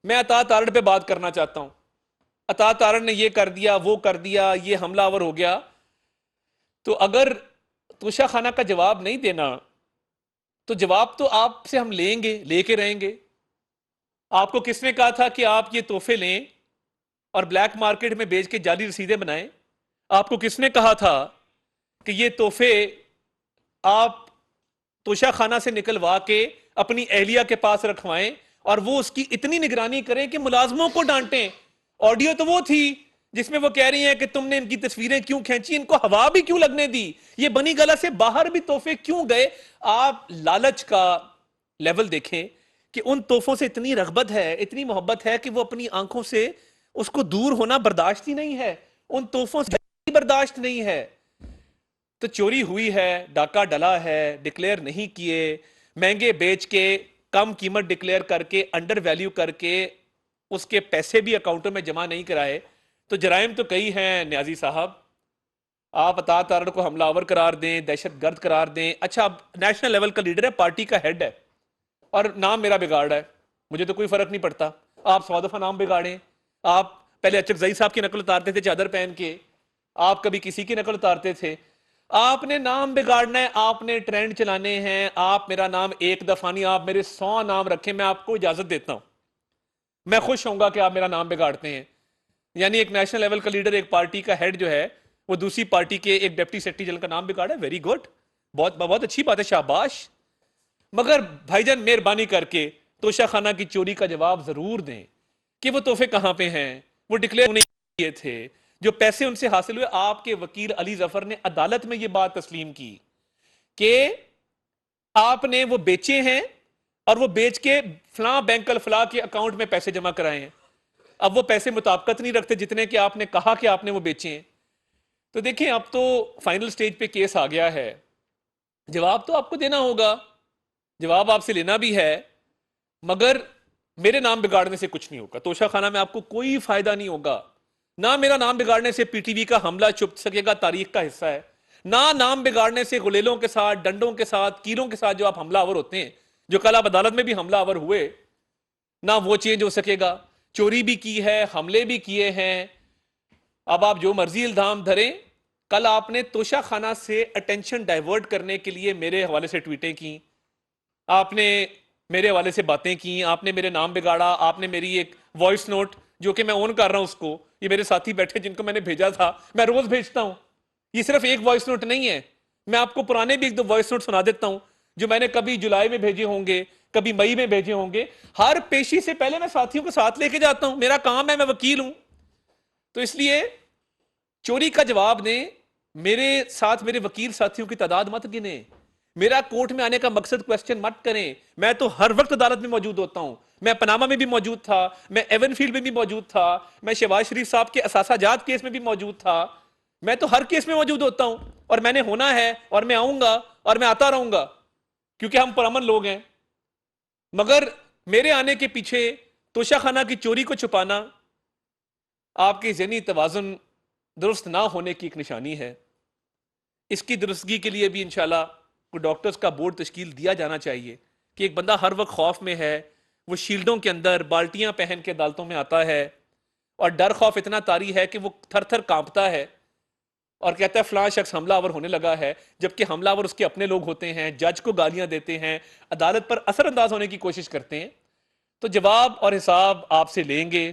मैं अता तारड़ पे बात करना चाहता हूं। अता तारड़ ने ये कर दिया, वो कर दिया, ये हमलावर हो गया। तो अगर तोशा खाना का जवाब नहीं देना, तो जवाब तो आपसे हम लेंगे, लेके रहेंगे। आपको किसने कहा था कि आप ये तोहफे लें और ब्लैक मार्केट में बेच के जाली रसीदें बनाएं? आपको किसने कहा था कि ये तोहफे आप तोशा खाना से निकलवा के अपनी एहलिया के पास रखवाएं और वो उसकी इतनी निगरानी करें कि मुलाजमों को डांटें? ऑडियो तो वो थी जिसमें वो कह रही हैं कि तुमने इनकी तस्वीरें क्यों खींची, इनको हवा भी क्यों लगने दी, ये बनी गला से बाहर भी तोहफे क्यों गए? आप लालच का लेवल देखें कि उन तोहफों से इतनी रगबत है, इतनी मोहब्बत है कि वो अपनी आंखों से उसको दूर होना बर्दाश्त ही नहीं है, उन तोहफों से बर्दाश्त नहीं है। तो चोरी हुई है, डाका डला है, डिक्लेयर नहीं किए, महंगे बेच के कम कीमत डिक्लेयर करके अंडर वैल्यू करके उसके पैसे भी अकाउंटों में जमा नहीं कराए, तो जराइम तो कई हैं न्याजी साहब। आप अता तारड़ को हमलावर करार दें, दहशतगर्द करार दें, अच्छा अब नेशनल लेवल का लीडर है, पार्टी का हेड है और नाम मेरा बिगाड़ा है, मुझे तो कोई फर्क नहीं पड़ता। आप 100 दफा नाम बिगाड़ें। आप पहले अचकजई साहब की नकल उतारते थे चादर पहन के, आप कभी किसी की नकल उतारते थे। आपने नाम बिगाड़ना है, आपने ट्रेंड चलाने हैं। आप मेरा नाम एक दफा नहीं, आप मेरे 100 नाम रखें, मैं आपको इजाजत देता हूं। मैं खुश होऊंगा कि आप मेरा नाम बिगाड़ते हैं। यानी एक नेशनल लेवल का लीडर, एक पार्टी का हेड जो है, वो दूसरी पार्टी के एक डिप्टी सेक्रेटरी जनरल का नाम बिगाड़ा, वेरी गुड, बहुत बहुत अच्छी बात है, शाबाश। मगर भाईजान मेहरबानी करके तोशा खाना की चोरी का जवाब जरूर दें कि वो तोहफे कहां पे हैं, वो डिक्लेयर नहीं किए थे, जो पैसे उनसे हासिल हुए। आपके वकील अली जफर ने अदालत में ये बात तस्लीम की कि आपने वो बेचे हैं और वो बेच के फलां बैंक अल फलां के अकाउंट में पैसे जमा कराए हैं। अब वो पैसे मुताबिकत नहीं रखते जितने कि आपने कहा कि आपने वो बेचे हैं। तो देखें, अब तो फाइनल स्टेज पे केस आ गया है, जवाब तो आपको देना होगा, जवाब आपसे लेना भी है। मगर मेरे नाम बिगाड़ने से कुछ नहीं होगा, तोशा खाना में आपको कोई फायदा नहीं होगा। ना मेरा नाम बिगाड़ने से पीटीवी का हमला छुप सकेगा, तारीख का हिस्सा है। ना नाम बिगाड़ने से गुलेलों के साथ, डंडों के साथ, कीलों के साथ जो आप हमलावर होते हैं, जो कल आप अदालत में भी हमलावर हुए, ना वो चेंज हो सकेगा। चोरी भी की है, हमले भी किए हैं, अब आप जो मर्जी इल्जाम धरें। कल आपने तोशा खाना से अटेंशन डाइवर्ट करने के लिए मेरे हवाले से ट्वीटें की, आपने मेरे हवाले से बातें की, आपने मेरे नाम बिगाड़ा, आपने मेरी एक वॉइस नोट जो कि मैं ऑन कर रहा हूं उसको, ये मेरे साथी बैठे जिनको मैंने भेजा था, मैं रोज भेजता हूं, ये सिर्फ एक वॉइस नोट नहीं है, मैं आपको पुराने भी एक दो वॉइस नोट सुना देता हूं जो मैंने कभी जुलाई में भेजे होंगे, कभी मई में भेजे होंगे। हर पेशी से पहले मैं साथियों को साथ लेके जाता हूं, मेरा काम है, मैं वकील हूं। तो इसलिए चोरी का जवाब दें, मेरे साथ मेरे वकील साथियों की तादाद मत गिने, मेरा कोर्ट में आने का मकसद क्वेश्चन मत करें। मैं तो हर वक्त अदालत में मौजूद होता हूं, मैं पनामा में भी मौजूद था, मैं एवनफील्ड में भी मौजूद था, मैं शहबाज शरीफ साहब के असासाजात केस में भी मौजूद था, मैं तो हर केस में मौजूद होता हूं और मैंने होना है और मैं आऊंगा और मैं आता रहूंगा, क्योंकि हम पुरअमन लोग हैं। मगर मेरे आने के पीछे तोशा खाना की चोरी को छुपाना आपकी ज़हनी तवाज़ुन दुरुस्त ना होने की एक निशानी है। इसकी दुरुस्तगी के लिए भी इंशाल्लाह को डॉक्टर्स का बोर्ड तश्कील दिया जाना चाहिए कि एक बंदा हर वक्त खौफ में है, वो शील्डों के अंदर बाल्टियां पहन के अदालतों में आता है और डर खौफ इतना तारी है कि वो थर थर कांपता है और कहता है फलां शख्स हमलावर होने लगा है, जबकि हमलावर उसके अपने लोग होते हैं, जज को गालियां देते हैं, अदालत पर असरअंदाज होने की कोशिश करते हैं। तो जवाब और हिसाब आपसे लेंगे,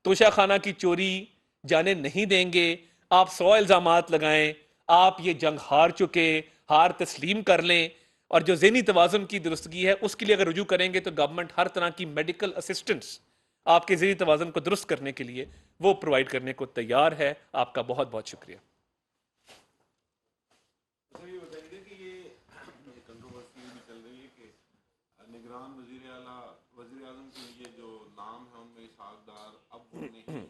तोशा खाना की चोरी जाने नहीं देंगे। आप 100 इल्जामात लगाएं, आप ये जंग हार चुके, हार तस्लीम कर लें और जो ज़हनी तवाज़ुन की दुरुस्तगी है उसके लिए अगर रुजू करेंगे तो गवर्नमेंट हर तरह की मेडिकल असिस्टेंस आपके ज़हनी तवाज़ुन को दुरुस्त करने के लिए वो प्रोवाइड करने को तैयार है। आपका बहुत बहुत शुक्रिया। ये बताइए कि ये कंट्रोवर्सी भी चल रही है कि निगरान वजीर आला वजीर आजम के ये जो नाम है उनमें इसहाक डार अब वो नहीं है,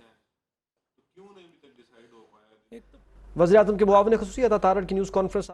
तो क्यों नहीं अभी तक डिसाइड हो पाया? वज़ीर आज़म के मुआविन ख़ुसूसी अता तारड़ की न्यूज़ कॉन्फ्रेंस